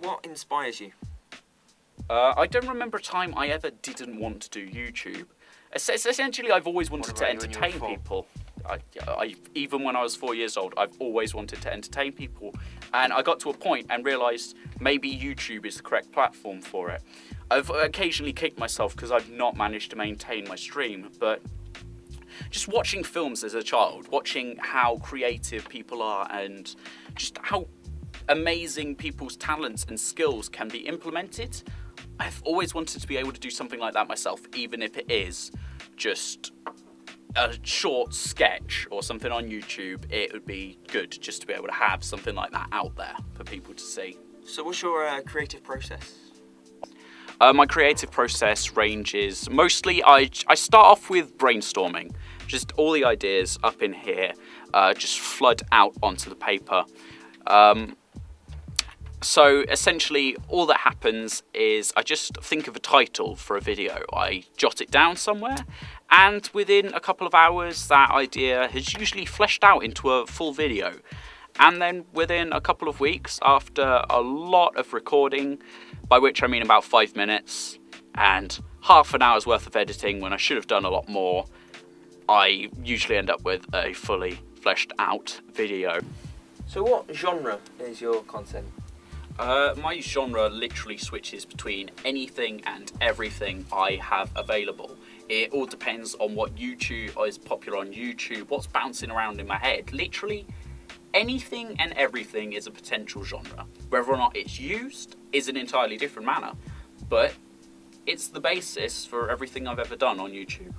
what inspires you? I don't remember a time I ever didn't want to do YouTube. Essentially, I've always wanted to entertain people. Even when I was 4 years old, I've always wanted to entertain people. And I got to a point and realised maybe YouTube is the correct platform for it. I've occasionally kicked myself because I've not managed to maintain my stream, but just watching films as a child, watching how creative people are and just how amazing people's talents and skills can be implemented, I've always wanted to be able to do something like that myself, even if it is just a short sketch or something on YouTube. It would be good just to be able to have something like that out there for people to see. So what's your creative process? My creative process ranges, mostly I start off with brainstorming, just all the ideas up in here, just flood out onto the paper. So essentially all that happens is I just think of a title for a video, I jot it down somewhere, and within a couple of hours that idea has usually fleshed out into a full video. And then within a couple of weeks, after a lot of recording, by which I mean about 5 minutes and half an hour's worth of editing when I should have done a lot more, I usually end up with a fully fleshed out video. So what genre is your content? My genre literally switches between anything and everything I have available. It all depends on what YouTube is popular on YouTube, what's bouncing around in my head. Literally anything and everything is a potential genre. Whether or not it's used is an entirely different matter, but it's the basis for everything I've ever done on YouTube.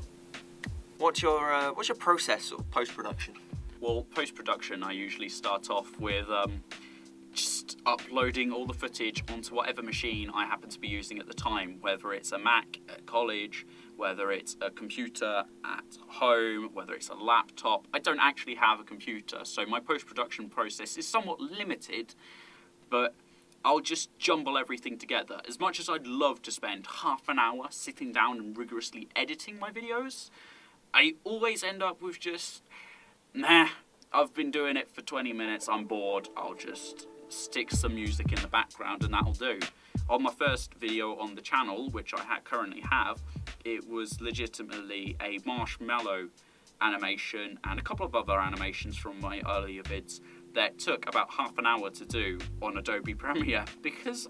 What's your process of post-production? Well, post-production I usually start off with just uploading all the footage onto whatever machine I happen to be using at the time, whether it's a Mac at college, whether it's a computer at home, whether it's a laptop. I don't actually have a computer, so my post-production process is somewhat limited, but I'll just jumble everything together. As much as I'd love to spend half an hour sitting down and rigorously editing my videos, I always end up with just, nah, I've been doing it for 20 minutes, I'm bored, I'll just stick some music in the background and that'll do. On my first video on the channel, which I currently have, it was legitimately a marshmallow animation and a couple of other animations from my earlier vids that took about half an hour to do on Adobe Premiere because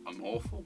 I'm awful.